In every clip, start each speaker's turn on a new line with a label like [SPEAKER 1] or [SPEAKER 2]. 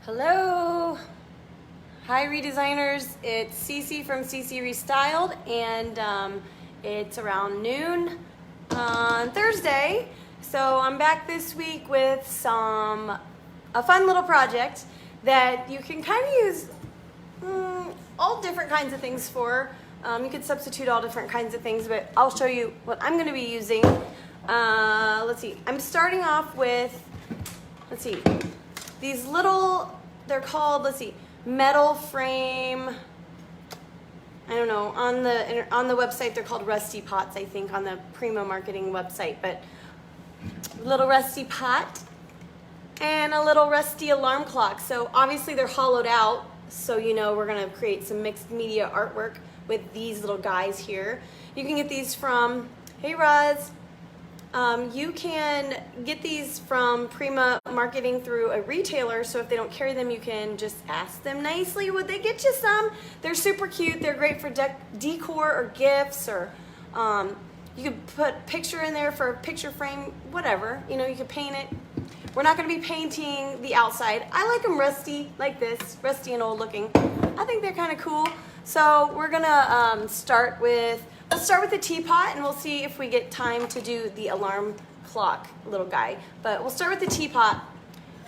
[SPEAKER 1] Hello! Hi Redesigners, it's Cece from CeCe ReStyled, and it's around noon on Thursday. So I'm back this week with a fun little project that you can kind of use all different kinds of things for. You could substitute all different kinds of things, but I'll show you what I'm going to be using. Let's see, I'm starting off with, these little, they're called, metal frame, I don't know, on the website they're called rusty pots, I think, on the Prima marketing website, but little rusty pot and a little rusty alarm clock. So obviously they're hollowed out, so you know we're gonna create some mixed media artwork with these little guys here. You can get these from, hey Roz, you can get these from Prima marketing through a retailer, so if they don't carry them, you can just ask them nicely, would they get you some? They're super cute, they're great for decor or gifts, or you could put picture in there for a picture frame, whatever, you know, you could paint it. We're not going to be painting the outside. I like them rusty, like this, rusty and old looking. I think they're kind of cool. So we're going to let's start with the teapot, and we'll see if we get time to do the alarm clock little guy. But we'll start with the teapot.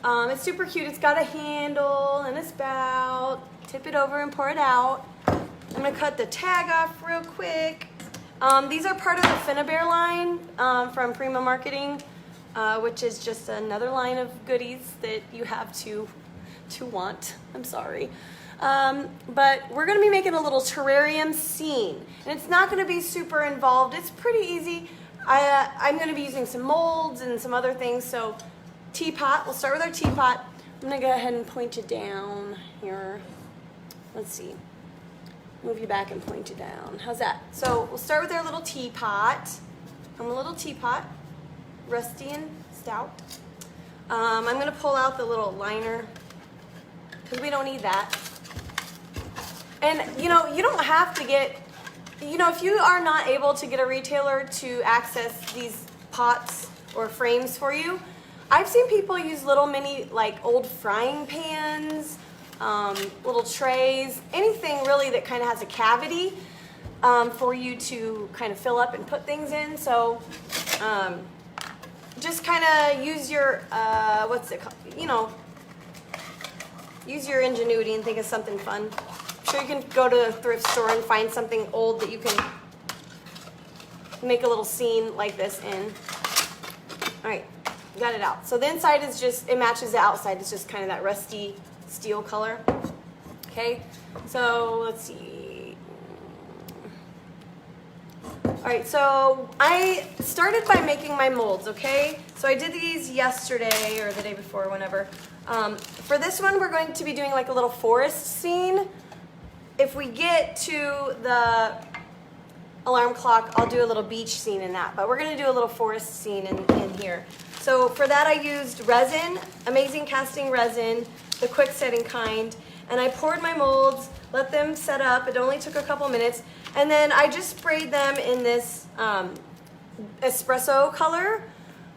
[SPEAKER 1] It's super cute. It's got a handle and a spout. Tip it over and pour it out. I'm going to cut the tag off real quick. These are part of the Finnabair line from Prima Marketing, which is just another line of goodies that you have to want. I'm sorry. But we're going to be making a little terrarium scene, and it's not going to be super involved. It's pretty easy. I'm going to be using some molds and some other things. So teapot, we'll start with our teapot. I'm going to go ahead and point it down here. Let's see. Move you back and point it down. How's that? So we'll start with our little teapot. I'm a little teapot, rusty and stout. I'm going to pull out the little liner because we don't need that. And you know, you don't have to get, you know, if you are not able to get a retailer to access these pots or frames for you, I've seen people use little mini, like old frying pans, little trays, anything really that kind of has a cavity for you to kind of fill up and put things in. So just kind of use your, what's it called, you know, use your ingenuity and think of something fun. I'm sure you can go to a thrift store and find something old that you can make a little scene like this in. All right, got it out. So the inside is just, it matches the outside. It's just kind of that rusty steel color. Okay, so let's see. All right, so I started by making my molds, okay? So I did these yesterday or the day before, whenever. For this one, we're going to be doing like a little forest scene. If we get to the alarm clock, I'll do a little beach scene in that, but we're gonna do a little forest scene in here. So for that, I used resin, amazing casting resin, the quick setting kind, and I poured my molds, let them set up. It only took a couple minutes, and then I just sprayed them in this espresso color.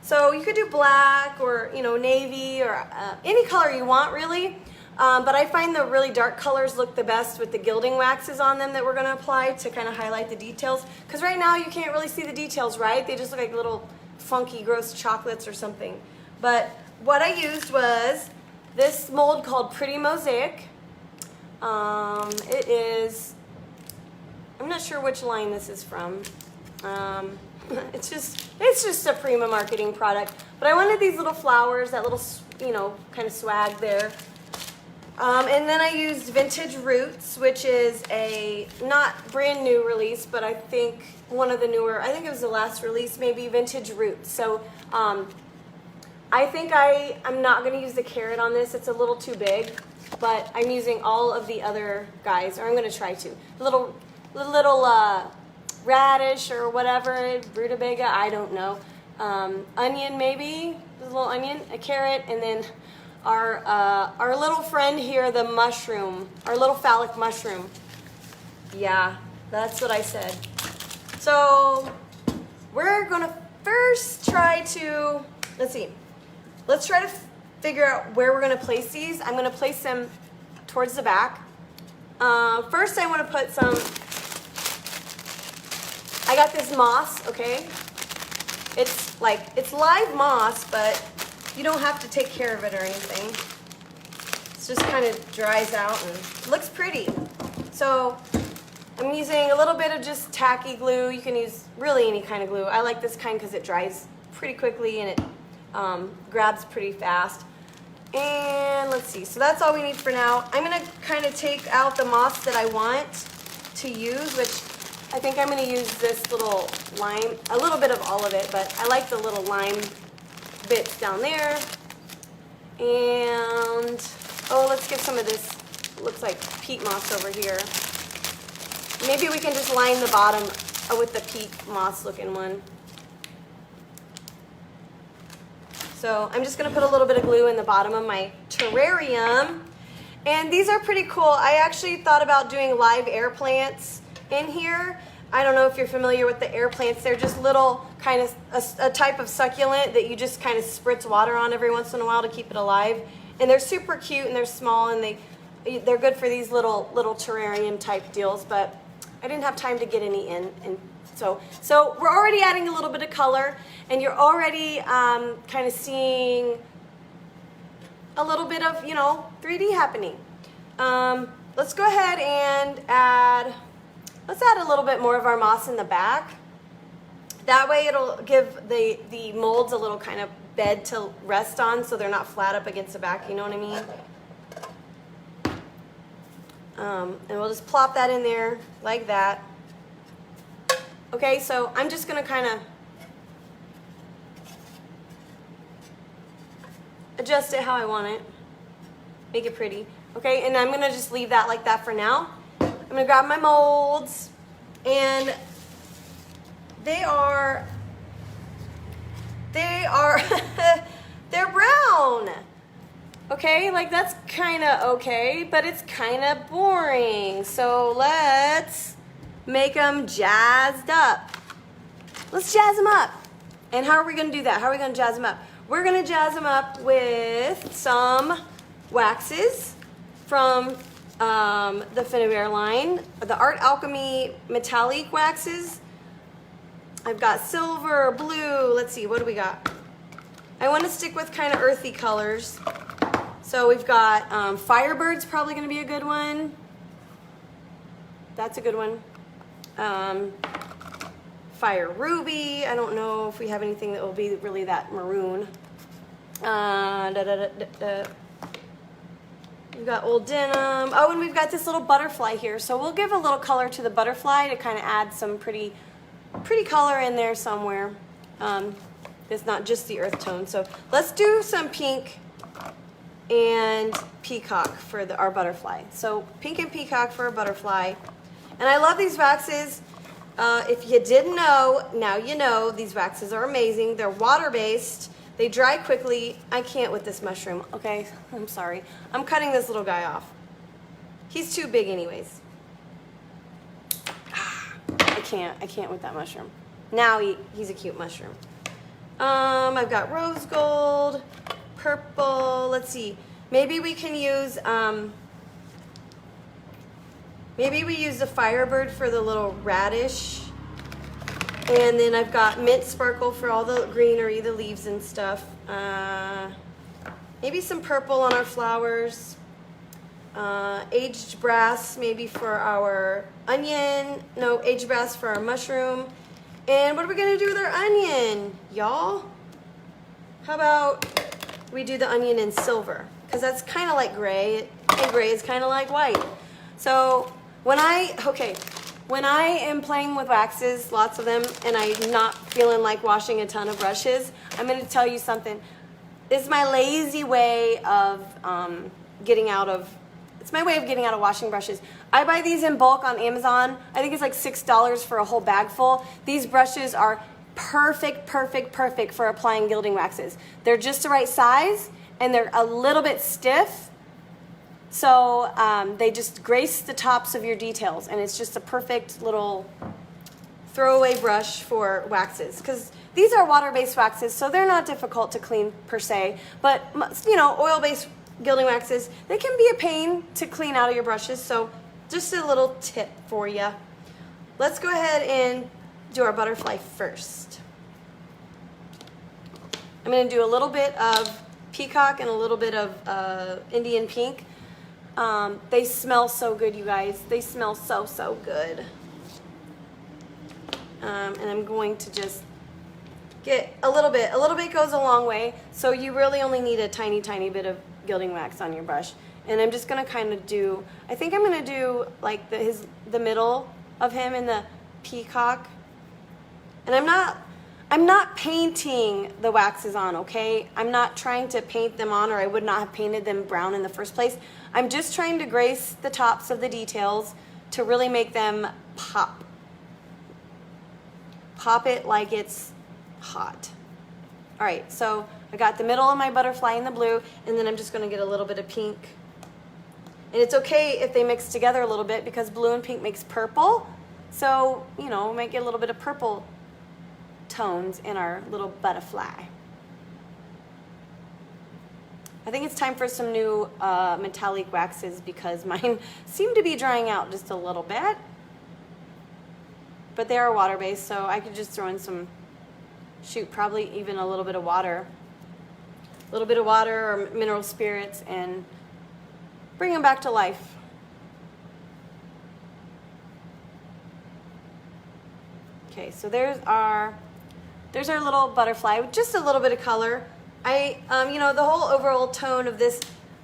[SPEAKER 1] So you could do black or, you know, navy or any color you want, really. But I find the really dark colors look the best with the gilding waxes on them that we're going to apply to kind of highlight the details. Because right now you can't really see the details, right? They just look like little funky, gross chocolates or something. But what I used was this mold called Pretty Mosaic. It is, I'm not sure which line this is from. It's just a Prima marketing product. But I wanted these little flowers, that little, you know, kind of swag there. And then I used Vintage Roots, which is a not brand new release, but I think one of the newer, I think it was the last release, maybe, Vintage Roots. So I think I'm not going to use the carrot on this. It's a little too big, but I'm using all of the other guys, or I'm going to try to. The little radish or whatever, rutabaga, I don't know. Onion maybe, a little onion, a carrot, and then our little friend here, the mushroom, our little phallic mushroom. Yeah, that's what I said. So we're gonna first try to, let's try to figure out where we're gonna place these. I'm gonna place them towards the back. First I wanna put some, I got this moss, okay? It's live moss, but you don't have to take care of it or anything. It just kind of dries out and looks pretty. So I'm using a little bit of just tacky glue. You can use really any kind of glue. I like this kind because it dries pretty quickly and it grabs pretty fast. And let's see, so that's all we need for now. I'm gonna kind of take out the moss that I want to use, which I think I'm gonna use this little lime, a little bit of all of it, but I like the little lime bits down there. And, oh, let's get some of this, looks like peat moss over here. Maybe we can just line the bottom with the peat moss looking one. So I'm just gonna put a little bit of glue in the bottom of my terrarium. And these are pretty cool. I actually thought about doing live air plants in here. I don't know if you're familiar with the air plants. They're just little kind of a type of succulent that you just kind of spritz water on every once in a while to keep it alive. And they're super cute and they're small and they're good for these little terrarium type deals, but I didn't have time to get any in. And so we're already adding a little bit of color and you're already kind of seeing a little bit of, 3D happening. Let's go ahead and let's add a little bit more of our moss in the back. That way it'll give the molds a little kind of bed to rest on so they're not flat up against the back, you know what I mean? And we'll just plop that in there like that. Okay, so I'm just gonna kind of adjust it how I want it. Make it pretty. Okay, and I'm gonna just leave that like that for now. I'm gonna grab my molds, and they're brown. Okay, like that's kind of okay, but it's kind of boring. So let's make them jazzed up. Let's jazz them up. And how are we gonna do that? How are we gonna jazz them up? We're gonna jazz them up with some waxes from the Finnabair line, the Art Alchemy metallic waxes. I've got silver, blue, let's see, what do we got? I want to stick with kind of earthy colors. So we've got Firebird's probably going to be a good one. That's a good one. Fire Ruby, I don't know if we have anything that will be really that maroon. We've got old denim. Oh, and we've got this little butterfly here. So we'll give a little color to the butterfly to kind of add some pretty color in there somewhere. It's not just the earth tone. So let's do some pink and peacock for our butterfly. So pink and peacock for a butterfly. And I love these waxes. If you didn't know, now you know. These waxes are amazing. They're water-based. They dry quickly. I can't with this mushroom, okay? I'm sorry. I'm cutting this little guy off. He's too big anyways. I can't with that mushroom. Now he's a cute mushroom. I've got rose gold, purple, let's see. Maybe we can use, maybe we use the Firebird for the little radish. And then I've got mint sparkle for all the greenery, the leaves and stuff. Maybe some purple on our flowers. Aged brass maybe for our onion. No, aged brass for our mushroom. And what are we gonna do with our onion, y'all? How about we do the onion in silver? Because that's kind of like gray, and gray is kind of like white. So when I am playing with waxes, lots of them, and I'm not feeling like washing a ton of brushes, I'm going to tell you something. It's my lazy way of getting out of washing brushes. I buy these in bulk on Amazon. I think it's like $6 for a whole bag full. These brushes are perfect for applying gilding waxes. They're just the right size, and they're a little bit stiff. So they just grace the tops of your details, and it's just a perfect little throwaway brush for waxes. Because These are water-based waxes, so they're not difficult to clean per se, but you know, oil-based gilding waxes, they can be a pain to clean out of your brushes, so just a little tip for you. Let's go ahead and do our butterfly first. I'm going to do a little bit of peacock and a little bit of Indian pink. They smell so good, you guys. They smell so, so good. And I'm going to just get a little bit. A little bit goes a long way, so you really only need a tiny, tiny bit of gilding wax on your brush. And I'm just going to kind of do, I think I'm going to do like the middle of him in the peacock. And I'm not painting the waxes on, okay? I'm not trying to paint them on, or I would not have painted them brown in the first place. I'm just trying to grace the tops of the details to really make them pop. Pop it like it's hot. All right, so I got the middle of my butterfly in the blue, and then I'm just gonna get a little bit of pink. And it's okay if they mix together a little bit because blue and pink makes purple. So, you know, we might get a little bit of purple tones in our little butterfly. I think it's time for some new metallic waxes because mine seem to be drying out just a little bit. But they are water-based, so I could just throw in some, shoot, probably even a little bit of water. A little bit of water or mineral spirits and bring them back to life. Okay, so there's our little butterfly with just a little bit of color. You know, the whole overall tone of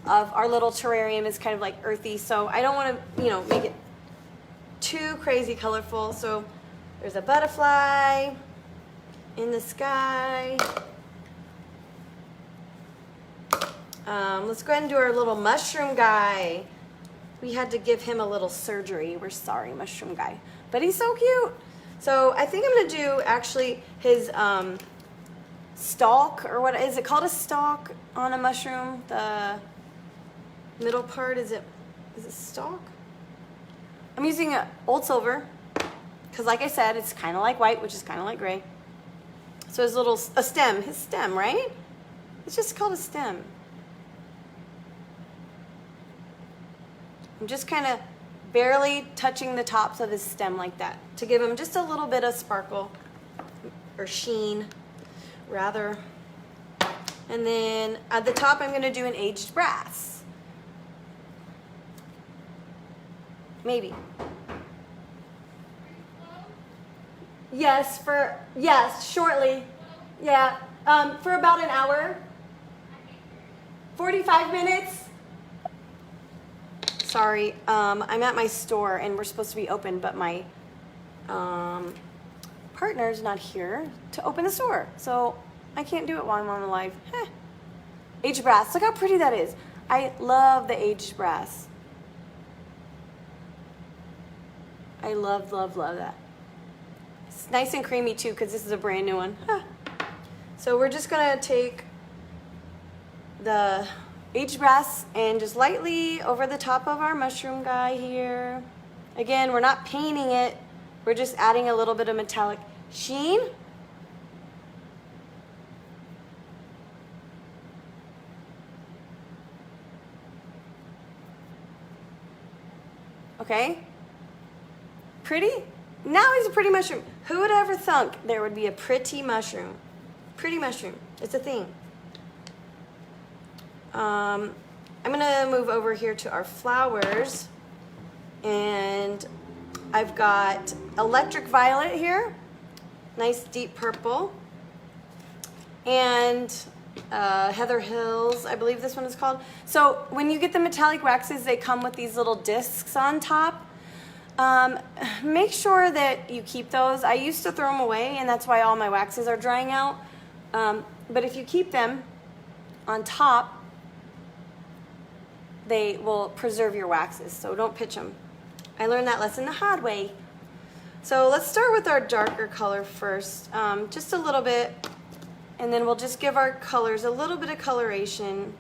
[SPEAKER 1] our little terrarium is kind of like earthy, so I don't want to, you know, make it too crazy colorful. So there's a butterfly in the sky. Let's go ahead and do our little mushroom guy. We had to give him a little surgery. We're sorry, mushroom guy, but he's so cute. So I think I'm gonna do actually his stalk, or what is it called, a stalk on a mushroom? The middle part, is it stalk? I'm using old silver because, like I said, it's kind of like white, which is kind of like gray. So his stem, right? It's just called a stem. I'm just kind of barely touching the tops of his stem like that to give him just a little bit of sparkle or sheen, rather. And then at the top, I'm going to do an aged brass. Maybe. Yes, shortly. Yeah, for about an hour. 45 minutes. Sorry, I'm at my store and we're supposed to be open, but my partner's not here to open the store, so I can't do it while I'm on the live. Aged brass, look how pretty that is. I love the aged brass. I love, love, love that. It's nice and creamy too because this is a brand new one. So we're just gonna take the aged brass and just lightly over the top of our mushroom guy here. Again, we're not painting it. We're just adding a little bit of metallic sheen. Okay. Pretty? Now he's a pretty mushroom. Who would ever thunk there would be a pretty mushroom? Pretty mushroom. It's a thing. I'm gonna move over here to our flowers, and I've got electric violet here, nice deep purple, and Heather Hills, I believe this one is called. So when you get the metallic waxes, they come with these little discs on top. Make sure that you keep those. I used to throw them away, and that's why all my waxes are drying out. But if you keep them on top, they will preserve your waxes, so don't pitch them. I learned that lesson the hard way. So let's start with our darker color first, just a little bit, and then we'll just give our colors a little bit of coloration.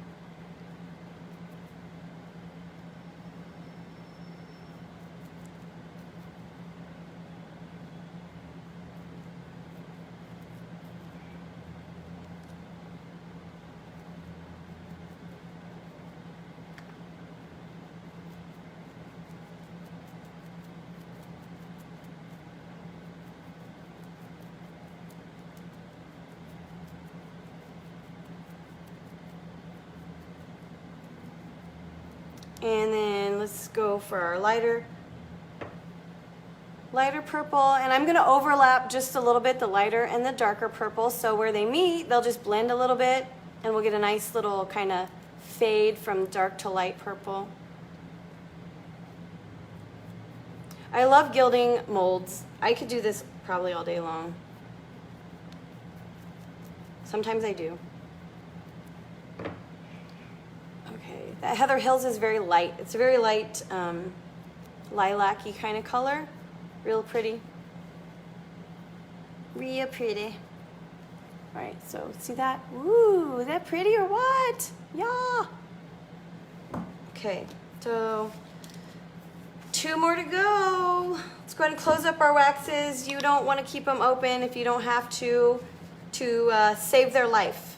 [SPEAKER 1] And then let's go for our lighter purple, and I'm going to overlap just a little bit the lighter and the darker purple, so where they meet they'll just blend a little bit and we'll get a nice little kind of fade from dark to light purple. I love gilding molds. I could do this probably all day long. Sometimes I do. Okay, that Heather Hills is very light. It's a very light lilac-y kind of color. Real pretty. Real pretty. All right, so see that? Ooh, is that pretty or what? Yeah. Okay, so 2 more to go. Let's go ahead and close up our waxes. You don't want to keep them open if you don't have to save their life.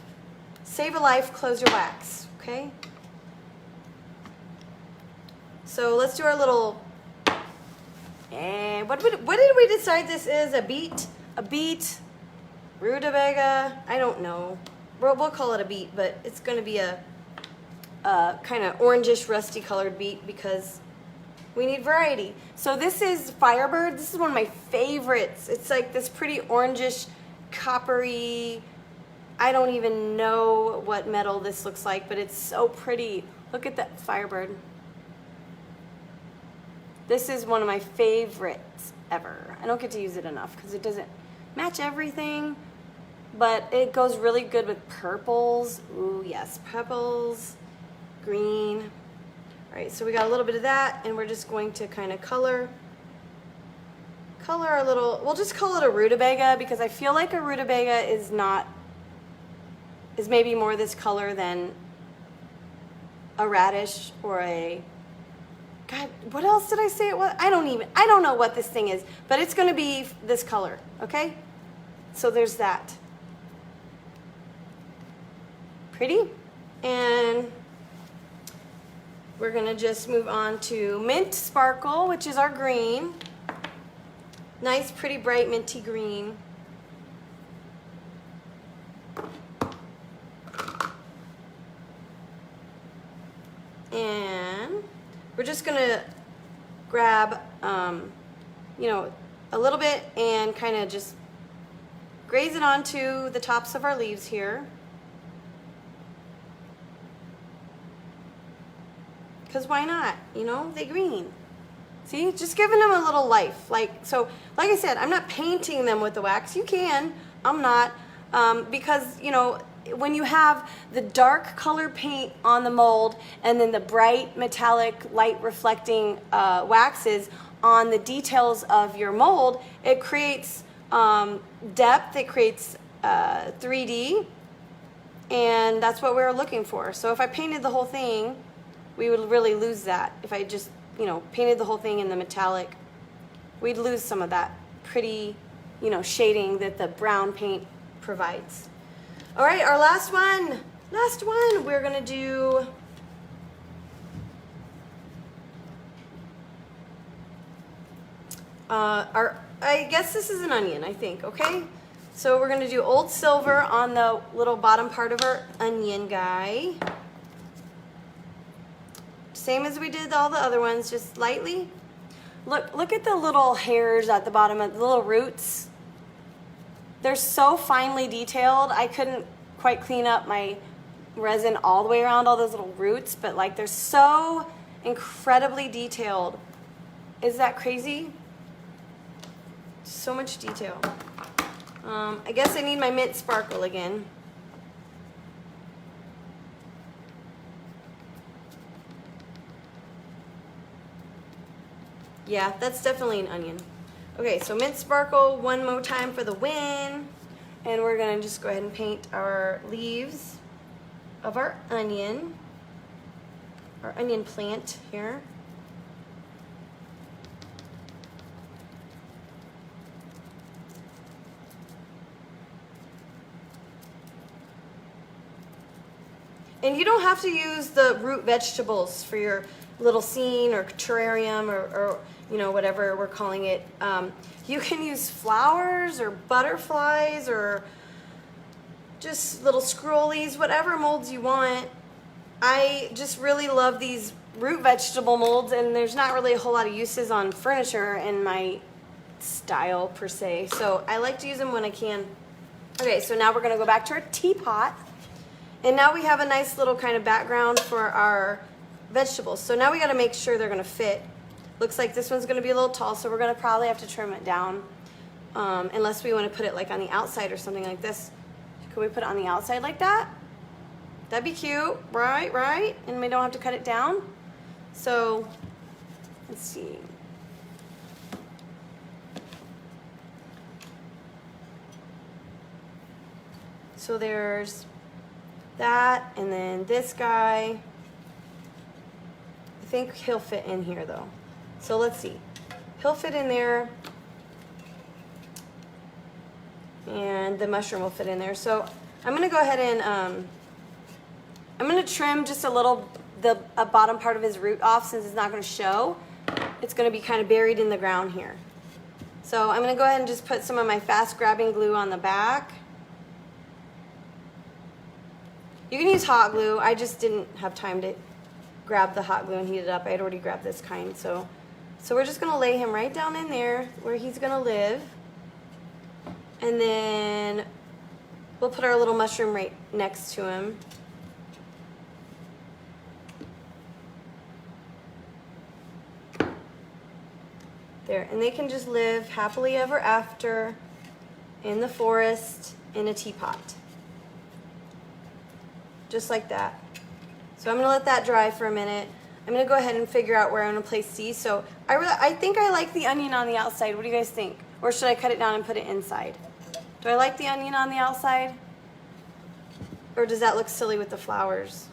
[SPEAKER 1] Save a life, close your wax, okay? So let's do our little, and what did we decide this is? A beet? A beet? Rutabaga? I don't know. We'll call it a beet, but it's going to be a kind of orangish, rusty colored beet because we need variety. So this is Firebird. This is one of my favorites. It's like this pretty orangish, coppery, I don't even know what metal this looks like, but it's so pretty. Look at that Firebird. This is one of my favorites ever. I don't get to use it enough because it doesn't match everything, but it goes really good with purples. Ooh, yes, purples, green. All right, so we got a little bit of that, and we're just going to kind of color our little, we'll just call it a rutabaga because I feel like a rutabaga is maybe more this color than a radish or a, God, what else did I say it was? I don't know what this thing is, but it's going to be this color, okay? So there's that. Pretty. And we're going to just move on to Mint Sparkle, which is our green. Nice, pretty, bright, minty green. And we're just going to grab, you know, a little bit and kind of just graze it onto the tops of our leaves here. Because why not? You know, they green. See, just giving them a little life. Like I said, I'm not painting them with the wax. You can, I'm not, because, you know, when you have the dark color paint on the mold and then the bright metallic light reflecting waxes on the details of your mold, it creates depth, it creates 3D, and that's what we're looking for. So if I painted the whole thing, we would really lose that. If I just, you know, painted the whole thing in the metallic, we'd lose some of that pretty, you know, shading that the brown paint provides. All right, our last one, we're gonna do I guess this is an onion, I think, okay? So we're gonna do Old Silver on the little bottom part of our onion guy. Same as we did all the other ones, just lightly. Look at the little hairs at the bottom of the little roots. They're so finely detailed. I couldn't quite clean up my resin all the way around all those little roots, but like they're so incredibly detailed. Is that crazy? So much detail. I guess I need my Mint Sparkle again. Yeah, that's definitely an onion. Okay, so Mint Sparkle one more time for the win. And we're gonna just go ahead and paint our leaves of our onion plant here. And you don't have to use the root vegetables for your little scene or terrarium or you know, whatever we're calling it. You can use flowers or butterflies or just little scrollies, whatever molds you want. I just really love these root vegetable molds, and there's not really a whole lot of uses on furniture in my style per se. So I like to use them when I can. Okay, so now we're gonna go back to our teapot. And now we have a nice little kind of background for our vegetables. So now we gotta make sure they're gonna fit. Looks like this one's gonna be a little tall, so we're gonna probably have to trim it down. Unless we wanna put it like on the outside or something like this. Could we put it on the outside like that? That'd be cute, right? And we don't have to cut it down. So, let's see. So there's that, and then this guy. I think he'll fit in here though. So let's see. He'll fit in there. And the mushroom will fit in there. So I'm gonna go ahead and I'm gonna trim just a little, the bottom part of his root off since it's not gonna show. It's gonna be kind of buried in the ground here. So I'm gonna go ahead and just put some of my fast grabbing glue on the back. You can use hot glue. I just didn't have time to grab the hot glue and heat it up. I had already grabbed this kind. So we're just gonna lay him right down in there where he's gonna live. And then we'll put our little mushroom right next to him. There, and they can just live happily ever after in the forest in a teapot. Just like that. So I'm gonna let that dry for a minute. I'm gonna go ahead and figure out where I'm gonna place these. So I think I like the onion on the outside. What do you guys think? Or should I cut it down and put it inside? Do I like the onion on the outside? Or does that look silly with the flowers?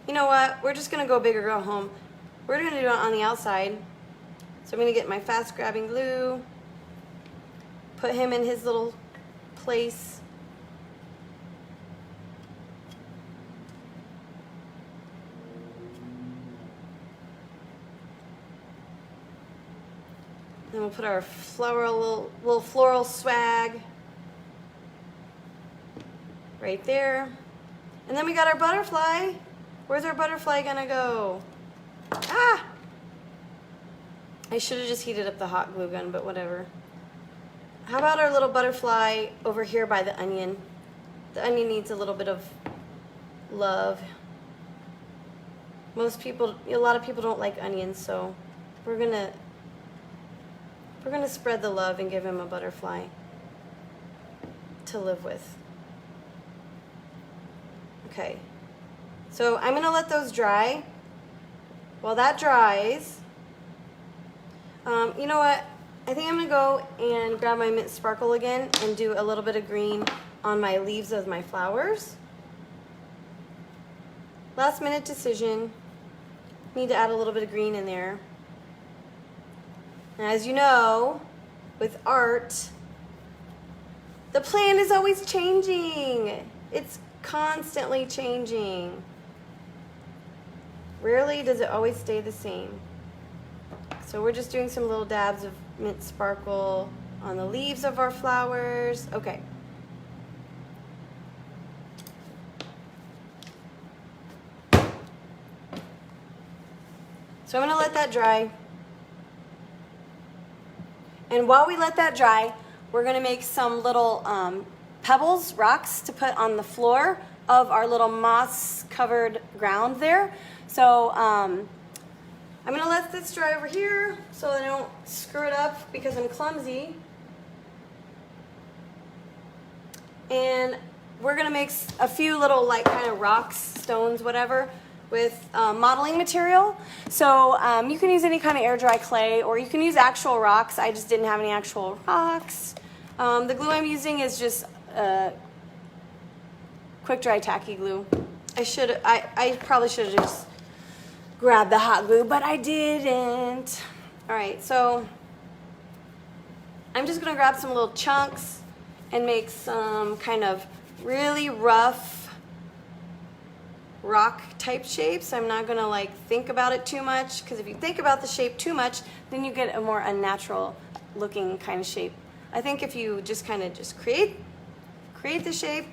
[SPEAKER 1] You know what? We're just gonna go big or go home. We're gonna do it on the outside. So I'm gonna get my fast grabbing glue, put him in his little place. Then we'll put our floral, little floral swag right there. And then we got our butterfly. Where's our butterfly gonna go? Ah! I should have just heated up the hot glue gun, but whatever. How about our little butterfly over here by the onion? The onion needs a little bit of love. A lot of people don't like onions, so we're gonna spread the love and give him a butterfly to live with. Okay, so I'm gonna let those dry. While that dries, you know what? I think I'm gonna go and grab my mint sparkle again and do a little bit of green on my leaves of my flowers. Last minute decision. Need to add a little bit of green in there. Now, as you know, with art, the plan is always changing. It's constantly changing. Rarely does it always stay the same. So we're just doing some little dabs of mint sparkle on the leaves of our flowers. Okay. So I'm gonna let that dry. And while we let that dry, we're gonna make some little pebbles, rocks to put on the floor of our little moss covered ground there. So I'm gonna let this dry over here so I don't screw it up because I'm clumsy. And we're gonna make a few little like kind of rocks, stones, whatever, with modeling material. So you can use any kind of air dry clay or you can use actual rocks. I just didn't have any actual rocks. The glue I'm using is just quick dry tacky glue. I probably should have just grabbed the hot glue, but I didn't. All right, so I'm just gonna grab some little chunks and make some kind of really rough rock type shapes. I'm not gonna like think about it too much, because if you think about the shape too much, then you get a more unnatural looking kind of shape. I think if you just kind of just create the shape,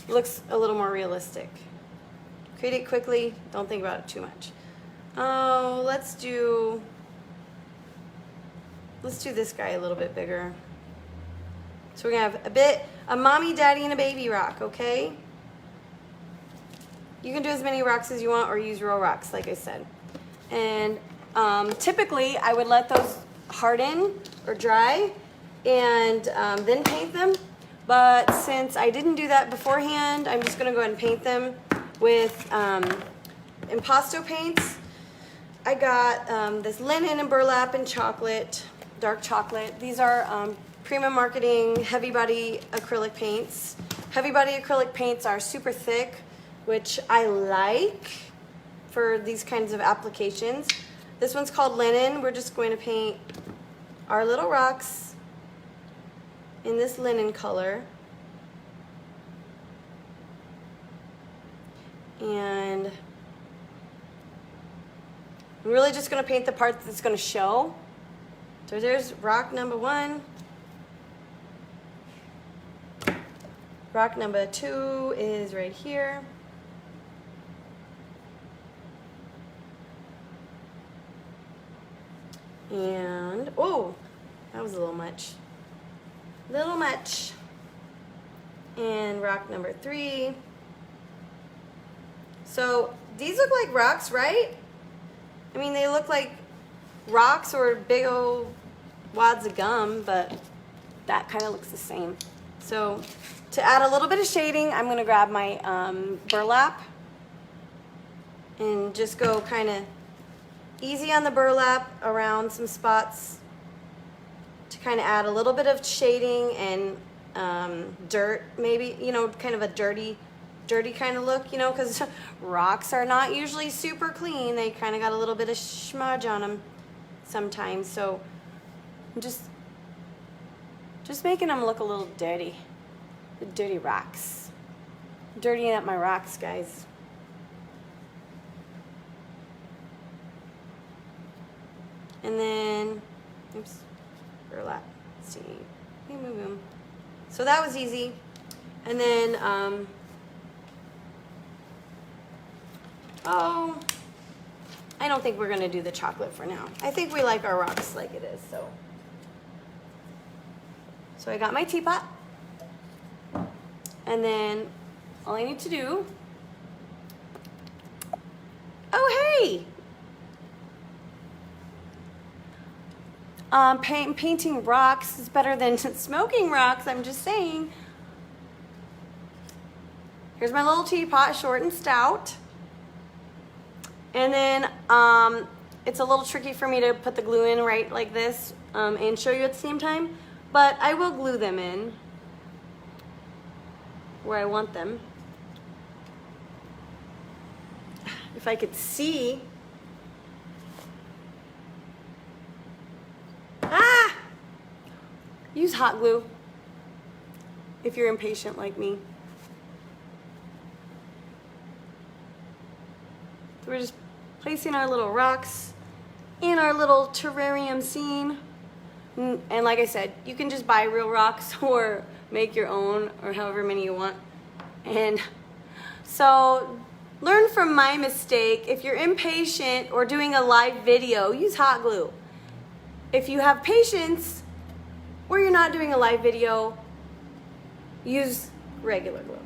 [SPEAKER 1] it looks a little more realistic. Create it quickly. Don't think about it too much. Oh, let's do this guy a little bit bigger. So we're gonna have a mommy, daddy, and a baby rock, okay? You can do as many rocks as you want or use real rocks, like I said. And typically, I would let those harden or dry and then paint them. But since I didn't do that beforehand, I'm just gonna go ahead and paint them with impasto paints. I got this linen and burlap and chocolate, dark chocolate. These are Prima Marketing heavy body acrylic paints. Heavy body acrylic paints are super thick, which I like for these kinds of applications. This one's called linen. We're just going to paint our little rocks in this linen color. And I'm really just going to paint the part that's going to show. So there's rock number 1. Rock number 2 is right here. And, oh, that was a little much. Little much. And rock number 3. So these look like rocks, right? I mean, they look like rocks or big old wads of gum, but that kind of looks the same. So to add a little bit of shading, I'm going to grab my burlap and just go kind of easy on the burlap around some spots to kind of add a little bit of shading and dirt, maybe, you know, kind of a dirty kind of look, you know, because rocks are not usually super clean. They kind of got a little bit of smudge on them sometimes. So I'm just making them look a little dirty. The dirty rocks. Dirtying up my rocks, guys. And then, oops, burlap. Let's see. Boom, boom, boom. So that was easy. And then, oh, I don't think we're gonna do the chocolate for now. I think we like our rocks like it is, so. So I got my teapot. And then all I need to do, oh hey! Painting rocks is better than smoking rocks, I'm just saying. Here's my little teapot, short and stout. And then it's a little tricky for me to put the glue in right like this and show you at the same time, but I will glue them in where I want them. If I could see. Ah! Use hot glue if you're impatient like me. So we're just placing our little rocks in our little terrarium scene. And like I said, you can just buy real rocks or make your own or however many you want. And so learn from my mistake. If you're impatient or doing a live video, use hot glue. If you have patience or you're not doing a live video, use regular glue.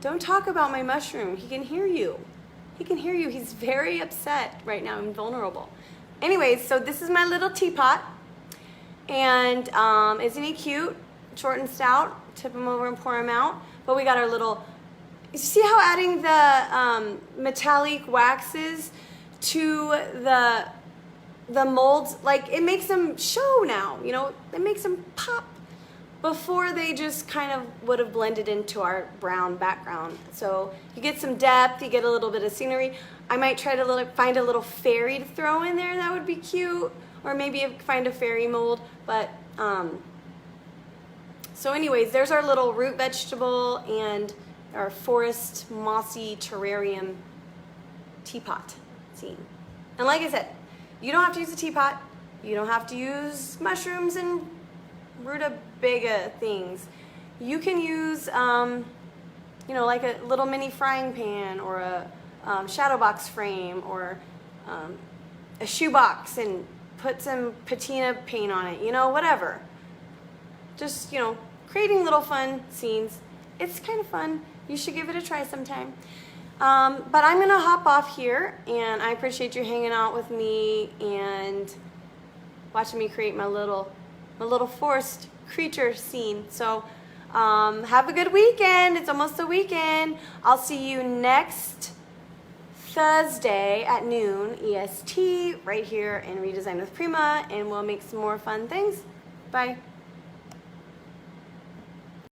[SPEAKER 1] Don't talk about my mushroom. He can hear you. He can hear you. He's very upset right now and vulnerable. Anyways, so this is my little teapot. And isn't he cute? Short and stout. Tip him over and pour him out. But we got our little, you see how adding the metallic waxes to the molds, like it makes them show now, you know, it makes them pop. Before they just kind of would have blended into our brown background. So you get some depth, you get a little bit of scenery. I might try to find a little fairy to throw in there, that would be cute. Or maybe find a fairy mold, but so anyways, there's our little root vegetable and our forest mossy terrarium teapot scene. And like I said, you don't have to use a teapot. You don't have to use mushrooms and rutabaga things. You can use you know, like a little mini frying pan or a shadow box frame or a shoe box and put some patina paint on it, you know, whatever. Just, you know, creating little fun scenes. It's kind of fun. You should give it a try sometime. But I'm gonna hop off here, and I appreciate you hanging out with me and watching me create my little forest creature scene. So have a good weekend. It's almost the weekend. I'll see you next Thursday at noon EST right here in Redesign with Prima, and we'll make some more fun things. Bye.